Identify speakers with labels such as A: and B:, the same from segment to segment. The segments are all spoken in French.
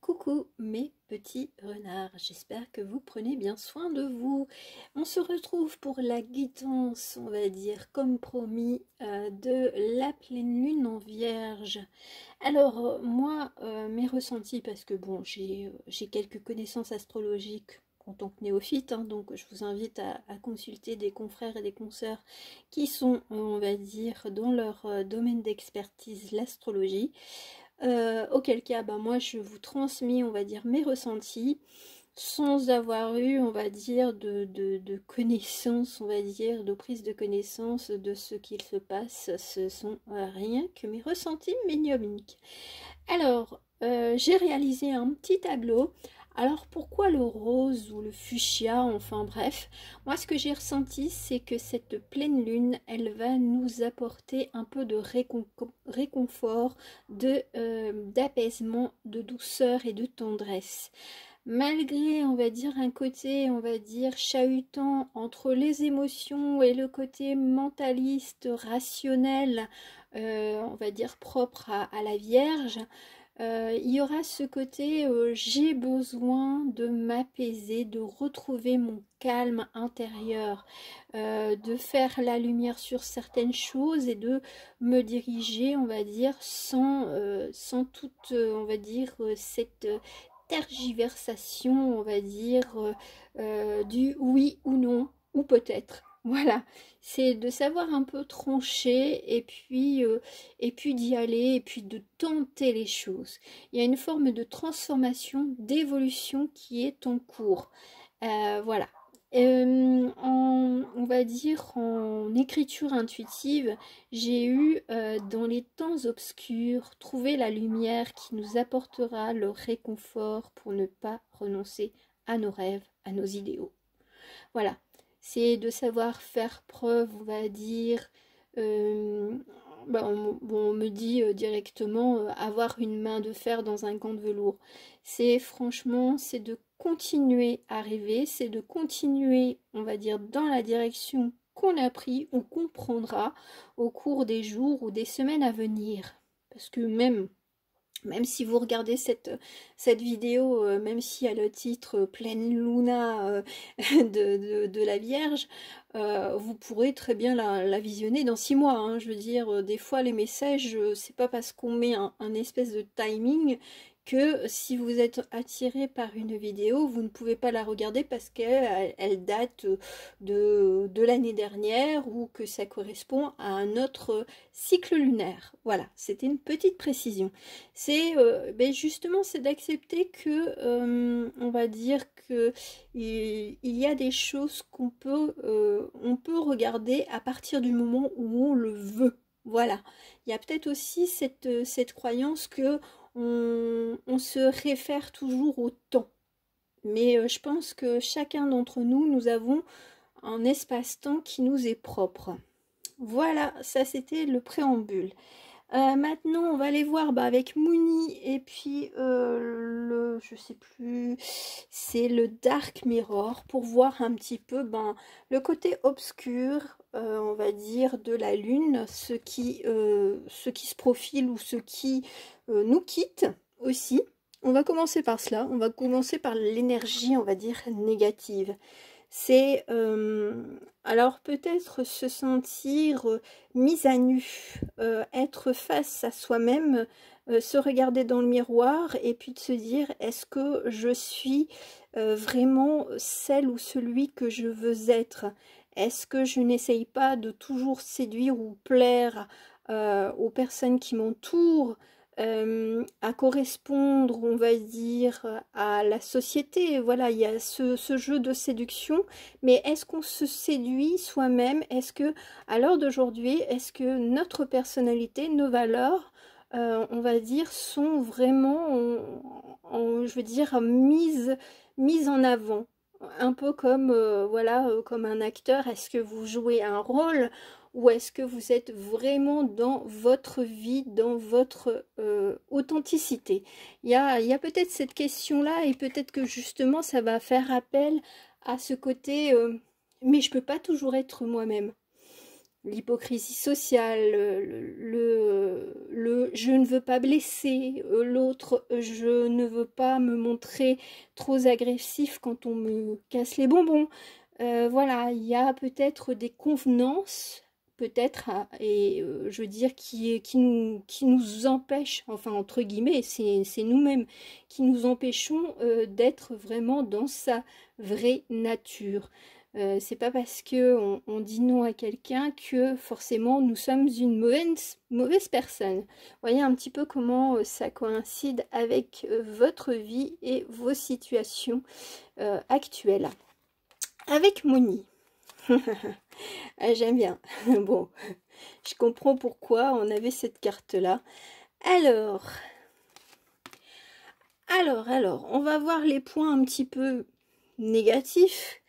A: Coucou mes petits renards, j'espère que vous prenez bien soin de vous. On se retrouve pour la guidance, on va dire, comme promis, de la pleine lune en vierge. Alors, moi, mes ressentis, parce que bon, j'ai quelques connaissances astrologiques en tant que néophyte, hein, donc je vous invite à consulter des confrères et des consoeurs qui sont, on va dire, dans leur domaine d'expertise, l'astrologie. Auquel cas, bah, moi je vous transmets, on va dire, mes ressentis, sans avoir eu, on va dire, de connaissances, on va dire, de prise de connaissance de ce qu'il se passe. Ce sont rien que mes ressentis médiumniques. Alors, j'ai réalisé un petit tableau. Alors pourquoi le rose ou le fuchsia, enfin bref, moi ce que j'ai ressenti, c'est que cette pleine lune, elle va nous apporter un peu de réconfort, d'apaisement, de douceur et de tendresse. Malgré, on va dire, un côté, on va dire, chahutant entre les émotions et le côté mentaliste, rationnel, on va dire, propre à la Vierge, il y aura ce côté j'ai besoin de m'apaiser, de retrouver mon calme intérieur, de faire la lumière sur certaines choses et de me diriger, on va dire, sans toute, on va dire, cette tergiversation, on va dire, du oui ou non, ou peut-être. Voilà, c'est de savoir un peu trancher et puis d'y aller et puis de tenter les choses. Il y a une forme de transformation, d'évolution qui est en cours. Voilà. On va dire en écriture intuitive, j'ai eu dans les temps obscurs trouver la lumière qui nous apportera le réconfort pour ne pas renoncer à nos rêves, à nos idéaux. Voilà, c'est de savoir faire preuve, on va dire. euh, on me dit directement avoir une main de fer dans un gant de velours. C'est franchement, c'est de continuer à rêver, c'est de continuer, on va dire, dans la direction qu'on a pris ou qu'on prendra au cours des jours ou des semaines à venir. Parce que même si vous regardez cette vidéo, même si elle a le titre Pleine Luna de la Vierge, vous pourrez très bien la visionner dans 6 mois. Hein. Je veux dire, des fois les messages, c'est pas parce qu'on met un espèce de timing que si vous êtes attiré par une vidéo, vous ne pouvez pas la regarder parce qu'elle date de l'année dernière ou que ça correspond à un autre cycle lunaire. Voilà, c'était une petite précision. C'est justement c'est d'accepter que on va dire que il y a des choses on peut regarder à partir du moment où on le veut. Voilà. Il y a peut-être aussi cette croyance que on se réfère toujours au temps. Mais je pense que chacun d'entre nous, nous avons un espace-temps qui nous est propre. Voilà, ça c'était le préambule. Maintenant, on va aller voir avec Mooni et puis je sais plus, c'est le Dark Mirror pour voir un petit peu le côté obscur, on va dire, de la Lune, ce qui se profile ou ce qui nous quitte aussi. On va commencer par cela, on va commencer par l'énergie, on va dire, négative. C'est alors peut-être se sentir mise à nu, être face à soi-même, se regarder dans le miroir et puis de se dire est-ce que je suis vraiment celle ou celui que je veux être? Est-ce que je n'essaye pas de toujours séduire ou plaire aux personnes qui m'entourent? À correspondre, on va dire, à la société. Voilà, il y a ce jeu de séduction, mais est-ce qu'on se séduit soi-même? Est-ce que, à l'heure d'aujourd'hui, est-ce que notre personnalité, nos valeurs, on va dire, sont vraiment, je veux dire, mises en avant? Un peu comme, voilà, comme un acteur, est-ce que vous jouez un rôle? Ou est-ce que vous êtes vraiment dans votre vie, dans votre authenticité? Il y a peut-être cette question-là et peut-être que justement ça va faire appel à ce côté mais je peux pas toujours être moi-même. l'hypocrisie sociale, je ne veux pas blesser l'autre, je ne veux pas me montrer trop agressif quand on me casse les bonbons. Voilà, il y a peut-être des convenances, peut-être, je veux dire, qui nous empêchent, enfin entre guillemets, c'est nous-mêmes qui nous empêchons d'être vraiment dans sa vraie nature. C'est pas parce que on dit non à quelqu'un que forcément nous sommes une mauvaise personne. Vous voyez un petit peu comment ça coïncide avec votre vie et vos situations actuelles. Avec Moni. Ah, j'aime bien. Bon, je comprends pourquoi on avait cette carte-là. Alors, on va voir les points un petit peu négatifs.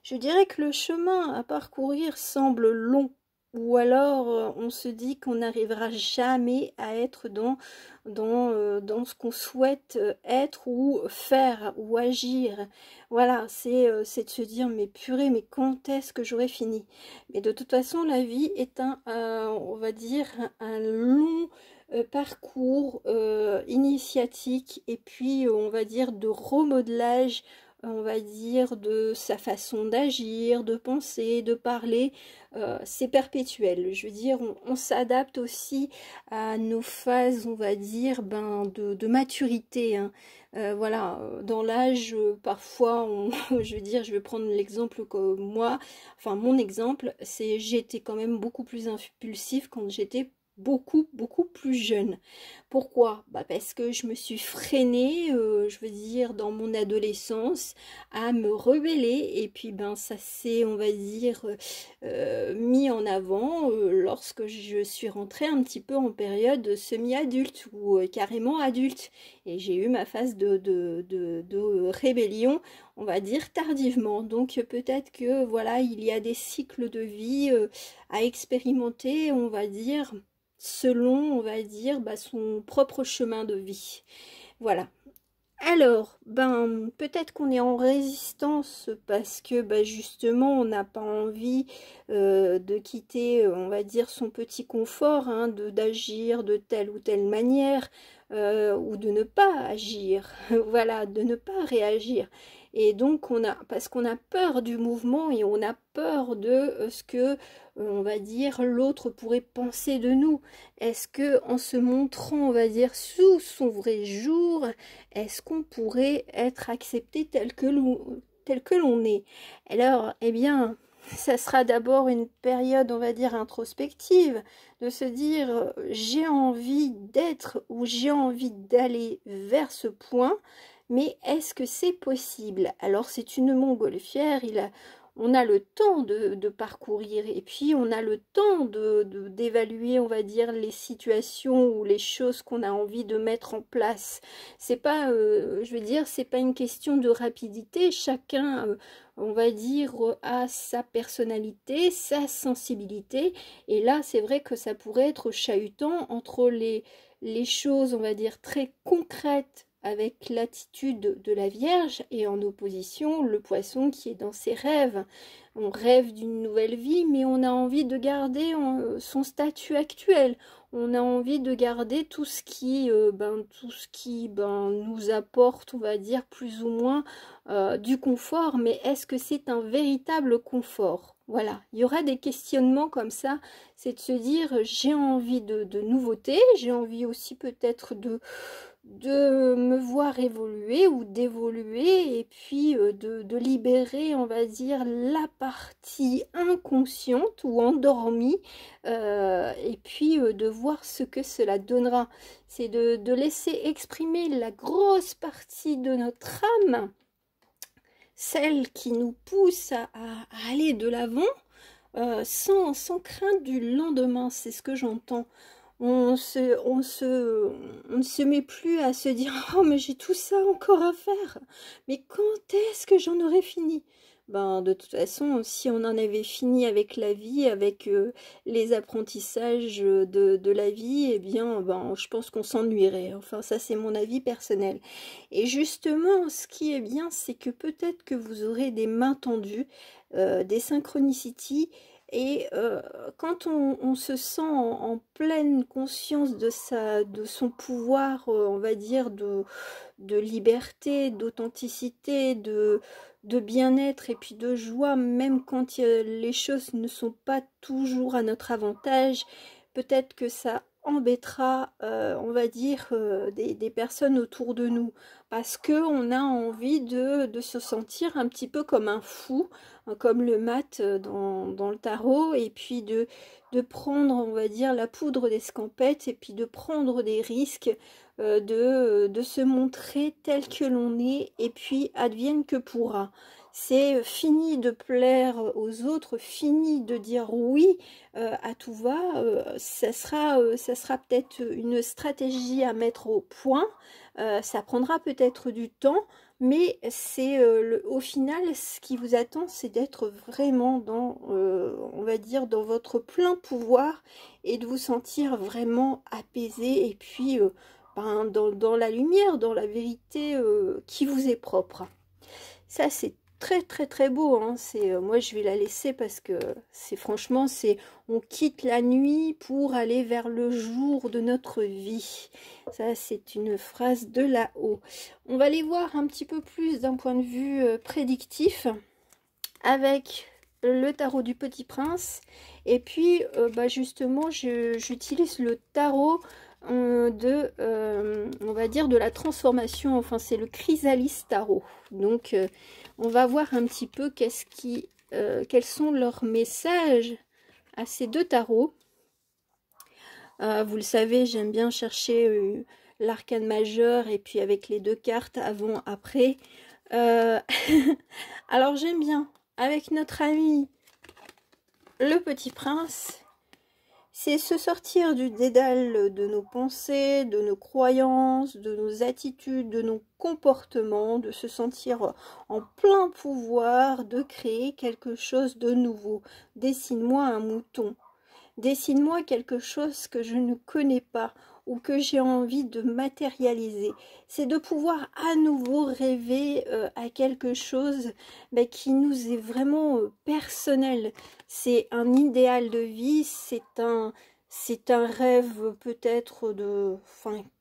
A: Je dirais que le chemin à parcourir semble long, ou alors on se dit qu'on n'arrivera jamais à être dans ce qu'on souhaite être ou faire ou agir. Voilà, c'est de se dire, mais purée, mais quand est-ce que j'aurai fini? Mais de toute façon, la vie est on va dire, un long parcours initiatique et puis on va dire de remodelage, on va dire, de sa façon d'agir, de penser, de parler. C'est perpétuel. Je veux dire, on s'adapte aussi à nos phases, on va dire, de maturité, hein. Voilà, dans l'âge, parfois, je veux dire, je vais prendre l'exemple que moi, enfin mon exemple, c'est j'étais quand même beaucoup plus impulsive quand j'étais beaucoup plus jeune. Pourquoi? Parce que je me suis freinée, je veux dire, dans mon adolescence, à me rebeller, et puis ça s'est, on va dire, mis en avant lorsque je suis rentrée un petit peu en période semi-adulte ou carrément adulte, et j'ai eu ma phase de rébellion, on va dire tardivement. Donc peut-être que voilà, il y a des cycles de vie à expérimenter, on va dire, selon, on va dire, son propre chemin de vie. Voilà. Alors, peut-être qu'on est en résistance parce que justement, on n'a pas envie de quitter, on va dire, son petit confort, hein, d'agir de telle ou telle manière, ou de ne pas agir, voilà, de ne pas réagir. Et donc, parce qu'on a peur du mouvement et on a peur de ce que, on va dire, l'autre pourrait penser de nous. Est-ce que en se montrant, on va dire, sous son vrai jour, est-ce qu'on pourrait être accepté tel que l'on est? Alors, eh bien, ça sera d'abord une période, on va dire, introspective, de se dire, j'ai envie d'être ou j'ai envie d'aller vers ce point, mais est-ce que c'est possible? Alors, c'est une montgolfière, on a le temps de parcourir et puis on a le temps d'évaluer, on va dire, les situations ou les choses qu'on a envie de mettre en place. C'est pas, je veux dire, c'est pas une question de rapidité. Chacun, on va dire, a sa personnalité, sa sensibilité. Et là, c'est vrai que ça pourrait être chahutant entre les choses, on va dire, très concrètes avec l'attitude de la Vierge et en opposition le poisson qui est dans ses rêves. On rêve d'une nouvelle vie, mais on a envie de garder son statut actuel. On a envie de garder tout ce qui, nous apporte, on va dire, plus ou moins du confort. Mais est-ce que c'est un véritable confort? Voilà, il y aura des questionnements comme ça. C'est de se dire, j'ai envie de nouveautés, j'ai envie aussi peut-être de me voir évoluer ou d'évoluer et puis de libérer, on va dire, la partie inconsciente ou endormie et puis de voir ce que cela donnera. C'est de laisser exprimer la grosse partie de notre âme, celle qui nous pousse à aller de l'avant sans crainte du lendemain, c'est ce que j'entends. On ne se met plus à se dire « Oh, mais j'ai tout ça encore à faire. Mais quand est-ce que j'en aurai fini ?» De toute façon, si on en avait fini avec la vie, avec les apprentissages de la vie, eh bien, je pense qu'on s'ennuierait. Enfin, ça, c'est mon avis personnel. Et justement, ce qui est bien, c'est que peut-être que vous aurez des mains tendues, des synchronicités, Et quand on se sent en pleine conscience de son pouvoir, on va dire, de liberté, d'authenticité, de bien-être et puis de joie, même quand les choses ne sont pas toujours à notre avantage, peut-être que ça embêtera, on va dire, des personnes autour de nous, parce qu'on a envie de se sentir un petit peu comme un fou, comme le mat dans le tarot, et puis de prendre, on va dire, la poudre d'escampette, et puis de prendre des risques, de se montrer tel que l'on est, et puis advienne que pourra. C'est fini de plaire aux autres, fini de dire oui à tout va. Ça sera peut-être une stratégie à mettre au point. Ça prendra peut-être du temps, mais c'est au final, ce qui vous attend, c'est d'être vraiment dans, on va dire, dans votre plein pouvoir et de vous sentir vraiment apaisé et puis dans la lumière, dans la vérité qui vous est propre. Ça, c'est très très très beau, hein. C'est moi je vais la laisser parce que c'est franchement, c'est on quitte la nuit pour aller vers le jour de notre vie. Ça, c'est une phrase de là-haut. On va aller voir un petit peu plus d'un point de vue prédictif avec le tarot du Petit Prince, et puis justement j'utilise le tarot on va dire de la transformation, enfin c'est le Chrysalis tarot. Donc on va voir un petit peu quels sont leurs messages à ces deux tarots. Vous le savez, j'aime bien chercher l'arcane majeur et puis avec les deux cartes avant, après. Alors j'aime bien avec notre ami le Petit Prince, c'est se sortir du dédale de nos pensées, de nos croyances, de nos attitudes, de nos comportements, de se sentir en plein pouvoir de créer quelque chose de nouveau. Dessine-moi un mouton. Dessine-moi quelque chose que je ne connais pas ou que j'ai envie de matérialiser. C'est de pouvoir à nouveau rêver à quelque chose qui nous est vraiment personnel. C'est un idéal de vie, c'est un rêve peut-être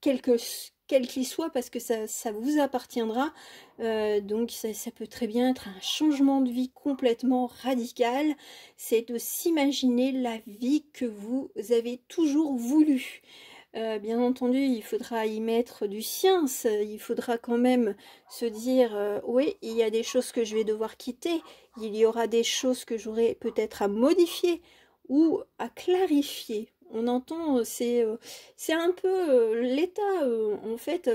A: quel qu'il soit, parce que ça vous appartiendra. Donc ça peut très bien être un changement de vie complètement radical. C'est de s'imaginer la vie que vous avez toujours voulu. Bien entendu, il faudra y mettre du sien, il faudra quand même se dire oui, il y a des choses que je vais devoir quitter, il y aura des choses que j'aurai peut-être à modifier ou à clarifier. On entend, c'est un peu l'état, en fait,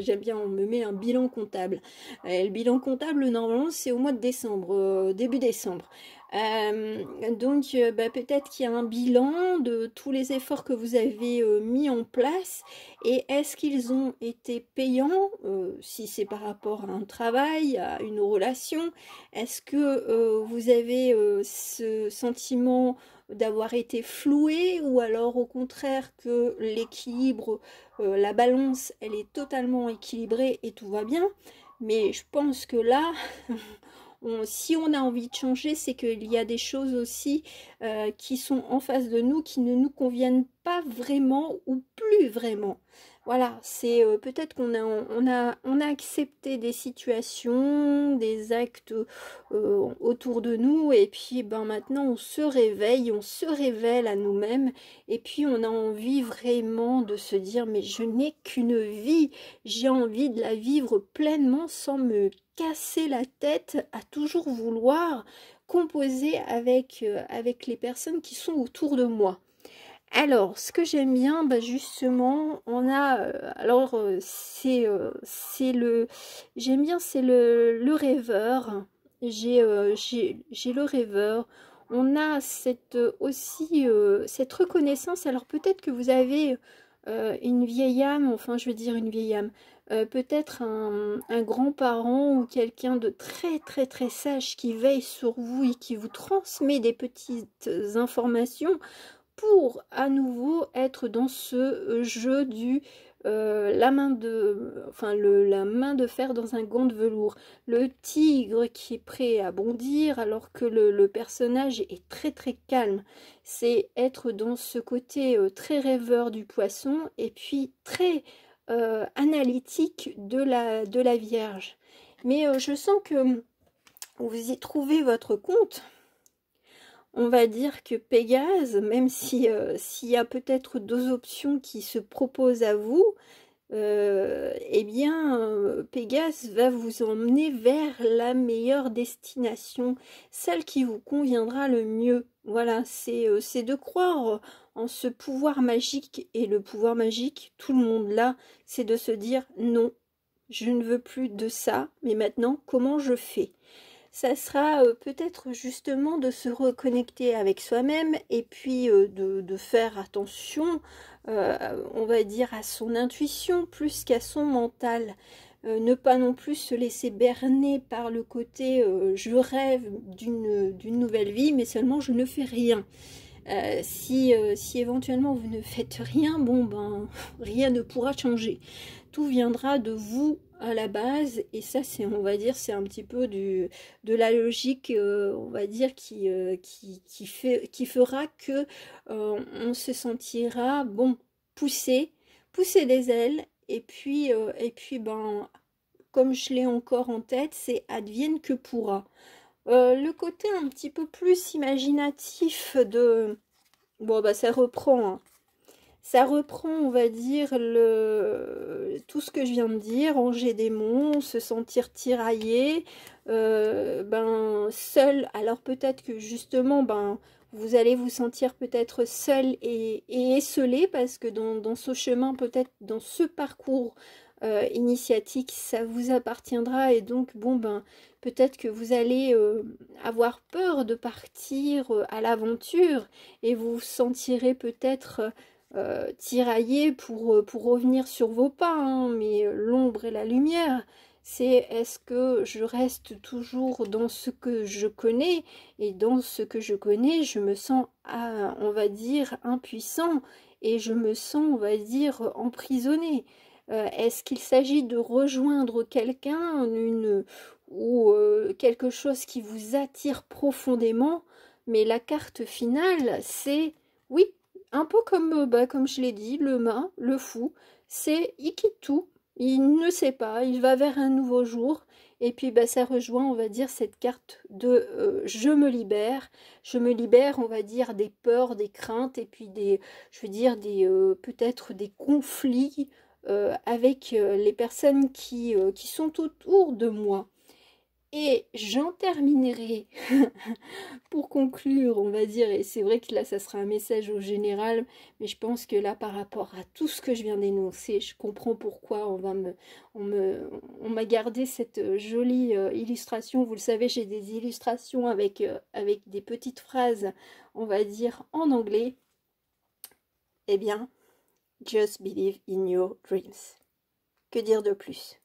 A: j'aime bien, on me met un bilan comptable. Le bilan comptable, normalement, c'est au mois de décembre, début décembre. Donc peut-être qu'il y a un bilan de tous les efforts que vous avez mis en place, et est-ce qu'ils ont été payants, si c'est par rapport à un travail, à une relation. Est-ce que vous avez ce sentiment d'avoir été floué, ou alors au contraire que l'équilibre, la balance, elle est totalement équilibrée et tout va bien. Mais je pense que là si on a envie de changer, c'est qu'il y a des choses aussi qui sont en face de nous, qui ne nous conviennent pas vraiment ou plus vraiment. Voilà, c'est peut-être qu'on a accepté des situations, des actes autour de nous, et puis maintenant on se réveille, on se révèle à nous-mêmes, et puis on a envie vraiment de se dire mais je n'ai qu'une vie, j'ai envie de la vivre pleinement sans me casser la tête à toujours vouloir composer avec les personnes qui sont autour de moi. Alors, ce que j'aime bien, justement, on a, j'aime bien, c'est le rêveur. J'ai le rêveur. On a aussi cette reconnaissance. Alors peut-être que vous avez une vieille âme, enfin je veux dire une vieille âme, peut-être un grand-parent ou quelqu'un de très très très sage qui veille sur vous et qui vous transmet des petites informations pour à nouveau être dans ce jeu la main la main de fer dans un gant de velours, le tigre qui est prêt à bondir alors que le personnage est très très calme. C'est être dans ce côté très rêveur du poisson et puis très analytique de la Vierge. Mais je sens que vous y trouvez votre compte. On va dire que Pégase, même si s'il y a peut-être deux options qui se proposent à vous, eh bien, Pégase va vous emmener vers la meilleure destination, celle qui vous conviendra le mieux. Voilà, c'est de croire en ce pouvoir magique, et le pouvoir magique, tout le monde l'a, c'est de se dire non, je ne veux plus de ça, mais maintenant, comment je fais? Ça sera peut-être justement de se reconnecter avec soi-même et puis de faire attention, on va dire, à son intuition plus qu'à son mental. Ne pas non plus se laisser berner par le côté je rêve d'une nouvelle vie, mais seulement je ne fais rien. Si éventuellement vous ne faites rien, bon ben rien ne pourra changer. Tout viendra de vous à la base, et ça c'est, on va dire, c'est un petit peu de la logique, on va dire, qui fera que on se sentira bon, pousser des ailes, et puis ben comme je l'ai encore en tête, c'est advienne que pourra. Le côté un petit peu plus imaginatif de... Bon, bah ça reprend, hein. Ça reprend, on va dire, tout ce que je viens de dire, ranger des monts, se sentir tiraillé, ben, seul. Alors peut-être que justement, ben, vous allez vous sentir peut-être seul et esseulé, parce que dans ce chemin, peut-être dans ce parcours initiatique, ça vous appartiendra, et donc, bon, ben, peut-être que vous allez avoir peur de partir à l'aventure, et vous vous sentirez peut-être... tirailler pour revenir sur vos pas, hein, mais l'ombre et la lumière, c'est est-ce que je reste toujours dans ce que je connais, et dans ce que je connais, je me sens, on va dire, impuissant, et je me sens, on va dire, emprisonné. Est-ce qu'il s'agit de rejoindre quelqu'un, ou quelque chose qui vous attire profondément, mais la carte finale, c'est oui, un peu comme, comme je l'ai dit, le mât, le fou, c'est il quitte tout, il ne sait pas, il va vers un nouveau jour, et puis bah, ça rejoint, on va dire, cette carte de je me libère, on va dire, des peurs, des craintes, et puis je veux dire, peut-être des conflits avec les personnes qui sont autour de moi. Et j'en terminerai pour conclure, on va dire, et c'est vrai que là, ça sera un message au général, mais je pense que là, par rapport à tout ce que je viens d'énoncer, je comprends pourquoi on m'a gardé cette jolie illustration. Vous le savez, j'ai des illustrations avec des petites phrases, on va dire, en anglais. Eh bien, just believe in your dreams. Que dire de plus?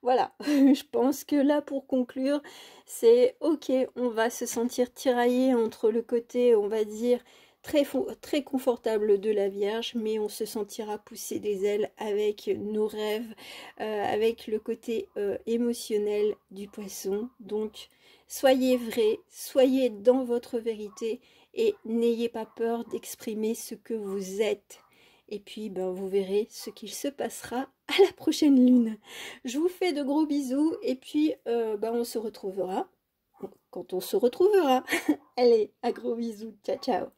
A: Voilà, je pense que là pour conclure, c'est ok, on va se sentir tiraillé entre le côté, on va dire, très confortable de la Vierge, mais on se sentira pousser des ailes avec nos rêves, avec le côté émotionnel du poisson. Donc soyez vrai, soyez dans votre vérité, et n'ayez pas peur d'exprimer ce que vous êtes. Et puis, ben, vous verrez ce qu'il se passera à la prochaine lune. Je vous fais de gros bisous, et puis, ben, on se retrouvera quand on se retrouvera. Allez, à gros bisous, ciao ciao.